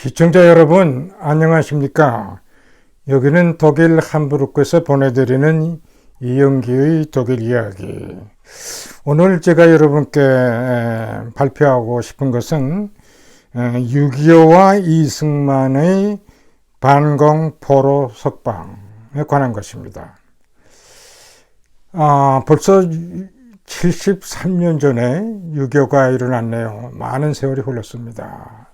시청자 여러분, 안녕하십니까? 여기는 독일 함부르크에서 보내드리는 이영기의 독일 이야기. 오늘 제가 여러분께 발표하고 싶은 것은 6.25와 이승만의 반공 포로 석방에 관한 것입니다. 벌써 73년 전에 6.25가 일어났네요. 많은 세월이 흘렀습니다.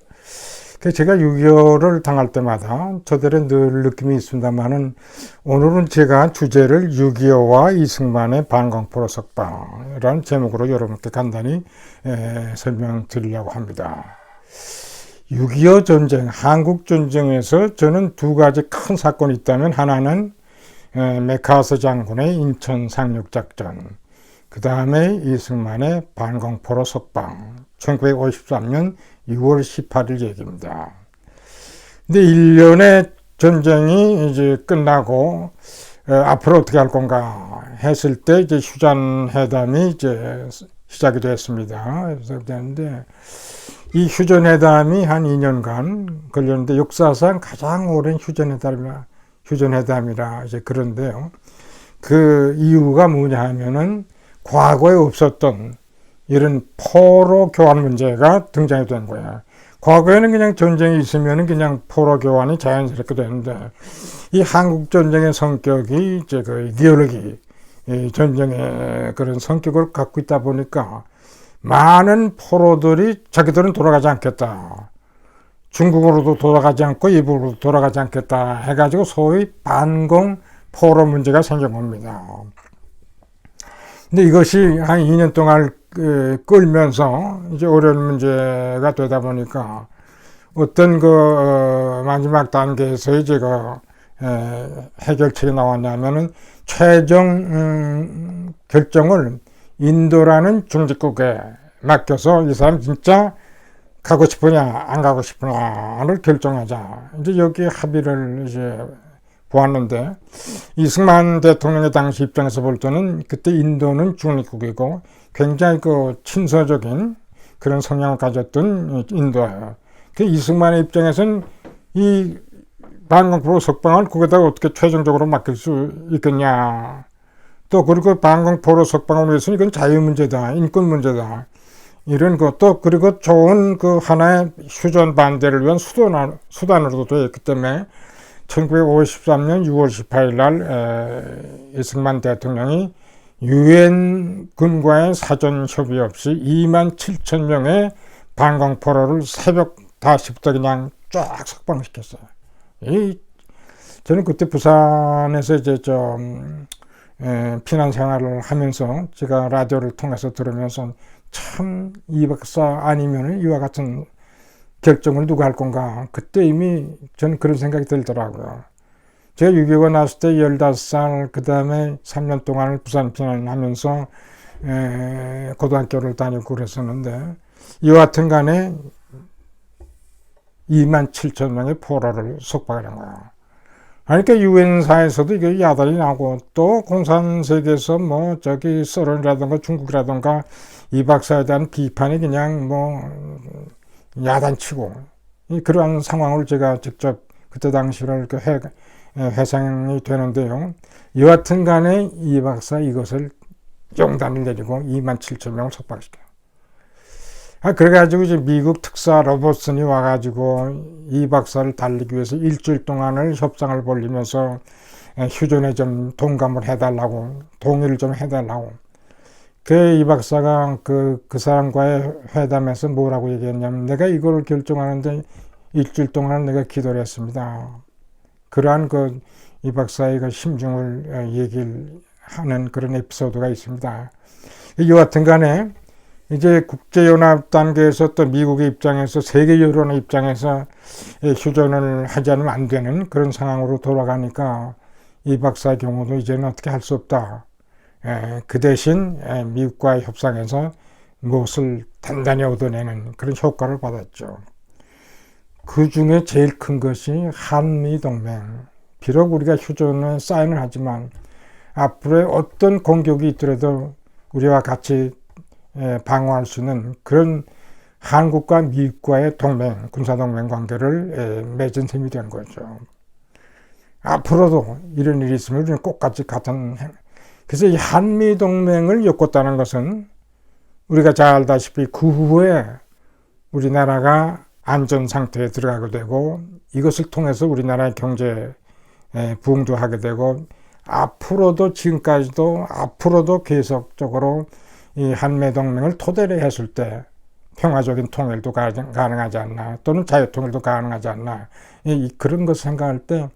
제가 6.25를 당할 때마다 저들은 늘 느낌이 있습니다만은 오늘은 제가 주제를 6.25와 이승만의 반공포로 석방이라는 제목으로 여러분께 간단히 설명드리려고 합니다. 6.25 전쟁, 한국 전쟁에서 저는 두 가지 큰 사건이 있다면 하나는 맥카서 장군의 인천 상륙 작전, 그 다음에 이승만의 반공포로 석방, 1953년 6월 18일 얘기입니다. 근데 1년의 전쟁이 이제 끝나고 앞으로 어떻게 할 건가 했을 때 이제 휴전회담이 이제 시작이 됐습니다. 그래서 되는데 이 휴전회담이 한 2년간 걸렸는데 역사상 가장 오랜 휴전회담이라 이제 그런데요. 그 이유가 뭐냐 하면은 과거에 없었던 이런 포로 교환 문제가 등장이 된 거야. 과거에는 그냥 전쟁이 있으면 그냥 포로 교환이 자연스럽게 되는데 이 한국 전쟁의 성격이 이제 그 이데올로기, 이 전쟁의 그런 성격을 갖고 있다 보니까 많은 포로들이 자기들은 돌아가지 않겠다. 중국으로도 돌아가지 않고 일본으로도 돌아가지 않겠다 해가지고 소위 반공 포로 문제가 생긴 겁니다. 근데 이것이 한 2년 동안 끌면서 이제 어려운 문제가 되다 보니까 어떤 마지막 단계에서 이제 해결책이 나왔냐면은 최종 결정을 인도라는 중립국에 맡겨서 이 사람 진짜 가고 싶으냐 안 가고 싶으냐를 결정하자. 이제 여기 합의를 이제 보았는데 이승만 대통령의 당시 입장에서 볼 때는 그때 인도는 중립국이고 굉장히 친서적인 그런 성향을 가졌던 인도예요. 그 이승만의 입장에서는 이 반공포로 석방을 거기다가 어떻게 최종적으로 맡길 수 있겠냐. 또 그리고 반공포로 석방을 위해서는 이건 자유 문제다, 인권 문제다. 이런 것도 그리고 좋은 하나의 휴전 반대를 위한 수단으로도 되어 있기 때문에 1953년 6월 18일 날 이승만 대통령이 유엔군과의 사전 협의 없이 2만 7천 명의 반공포로를 새벽 5시부터 그냥 쫙 석방시켰어요. 저는 그때 부산에서 이제 피난 생활을 하면서 제가 라디오를 통해서 들으면서 참 이 박사 아니면은 이와 같은 결정을 누가 할 건가. 그때 이미 저는 그런 생각이 들더라고요. 제가 6.25가 나왔을 때 15살, 그 다음에 3년 동안을 부산 피난하면서 고등학교를 다니고 그랬었는데 이와 같은 간에 2만 7천 명의 포로를 석방하는 거야. 그러니까 유엔사에서도 이게 야단이 나고 또 공산세계에서 서론이라든가 중국이라든가 이 박사에 대한 비판이 그냥 야단치고 그러한 상황을 제가 직접 그때 당시를 회상이 되는데요. 여하튼 간에 이 박사 이것을 용단을 내리고 2만 7천 명을 석방시켜요. 그래가지고 이제 미국 특사 로버슨이 와가지고 이 박사를 달리기 위해서 일주일 동안을 협상을 벌이면서 휴전에 좀 동감을 해달라고, 동의를 좀 해달라고. 이 박사가 그 사람과의 회담에서 뭐라고 얘기했냐면 내가 이걸 결정하는데 일주일 동안 내가 기도를 했습니다. 그러한 이 박사의 심중을 얘기를 하는 그런 에피소드가 있습니다. 여하튼 간에 이제 국제연합 단계에서 또 미국의 입장에서 세계 여론의 입장에서 휴전을 하지 않으면 안 되는 그런 상황으로 돌아가니까 이 박사의 경우도 이제는 어떻게 할 수 없다. 그 대신 미국과의 협상에서 무엇을 단단히 얻어내는 그런 효과를 받았죠. 그 중에 제일 큰 것이 한미동맹. 비록 우리가 휴전에 사인을 하지만 앞으로의 어떤 공격이 있더라도 우리와 같이 방어할 수 있는 그런 한국과 미국과의 동맹, 군사동맹 관계를 맺은 셈이 된 거죠. 앞으로도 이런 일이 있으면 우리는 꼭 같이 그래서 이 한미동맹을 엮었다는 것은 우리가 잘 알다시피 그 후에 우리나라가 안전 상태에 들어가게 되고 이것을 통해서 우리나라의 경제 부흥도 하게 되고 앞으로도 지금까지도 앞으로도 계속적으로 이 한미동맹을 토대로 했을 때 평화적인 통일도 가능하지 않나 또는 자유통일도 가능하지 않나 그런 것을 생각할 때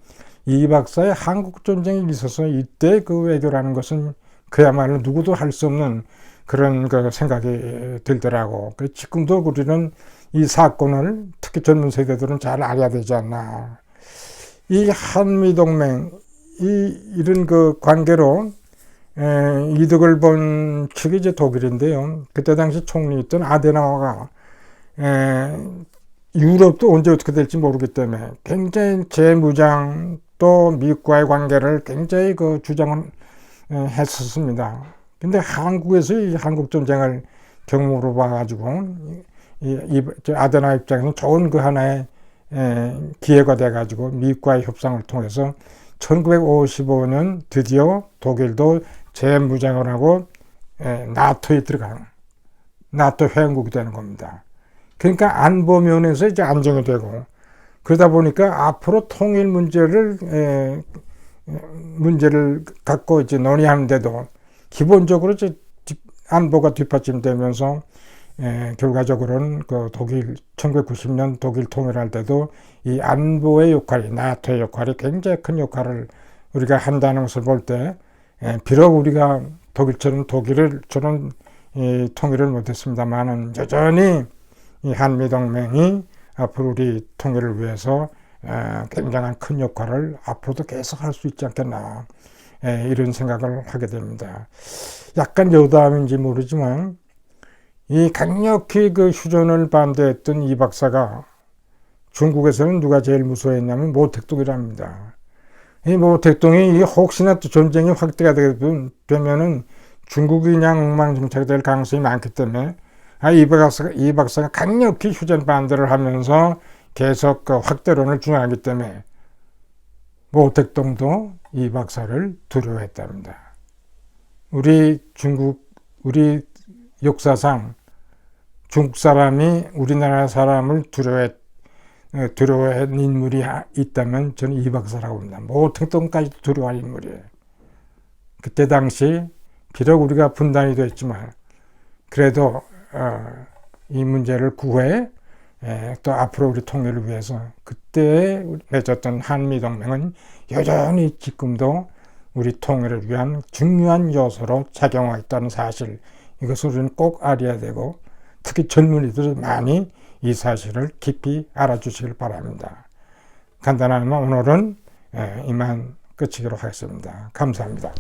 이 박사의 한국전쟁이 있어서 이때 그 외교라는 것은 그야말로 누구도 할 수 없는 그런 그 생각이 들더라고. 지금도 우리는 이 사건을 특히 젊은 세대들은 잘 알아야 되지 않나. 이 한미동맹 이런 그 관계로 이득을 본 측이 이제 독일인데요. 그때 당시 총리였던 아데나워가 유럽도 언제 어떻게 될지 모르기 때문에 굉장히 재무장 또 미국과의 관계를 굉장히 그 주장을 했었습니다. 근데 한국에서 이 한국전쟁을 경험으로 봐가지고 아데나워 입장에서는 좋은 그 하나의 기회가 돼가지고 미국과의 협상을 통해서 1955년 드디어 독일도 재무장을 하고 나토에 들어가는 나토 회원국이 되는 겁니다. 그러니까 안보 면에서 이제 안정이 되고 그러다 보니까 앞으로 통일 문제를 갖고 이제 논의하는데도 기본적으로 이제 안보가 뒷받침되면서 결과적으로는 그 독일 1990년 독일 통일할 때도 이 안보의 역할이 나토의 역할이 굉장히 큰 역할을 우리가 한다는 것을 볼 때 비록 우리가 독일처럼 저는 통일을 못했습니다만은 여전히 이 한미동맹이 앞으로 우리 통일을 위해서 굉장한 큰 역할을 앞으로도 계속 할 수 있지 않겠나 이런 생각을 하게 됩니다. 약간 여담인지 모르지만 이 강력히 그 휴전을 반대했던 이 박사가 중국에서는 누가 제일 무서워했냐면 모택동이랍니다. 이 모택동이 혹시나 또 전쟁이 확대가 되면은 중국이 그냥 엉망진창이 될 가능성이 많기 때문에 이 박사가 강력히 휴전 반대를 하면서 계속 그 확대론을 주장하기 때문에 모택동도 이 박사를 두려워했답니다. 우리 역사상 중국 사람이 우리나라 사람을 두려워한 인물이 있다면 저는 이 박사라고 봅니다. 모택동까지도 두려워한 인물이에요. 그때 당시 비록 우리가 분단이 됐지만 그래도 이 문제를 구해 또 앞으로 우리 통일을 위해서 그때 맺었던 한미동맹은 여전히 지금도 우리 통일을 위한 중요한 요소로 작용하고 있다는 사실 이것을 우리는 꼭 알아야 되고 특히 젊은이들 많이 이 사실을 깊이 알아주시길 바랍니다. 간단하지만 오늘은 이만 끝이기로 하겠습니다. 감사합니다.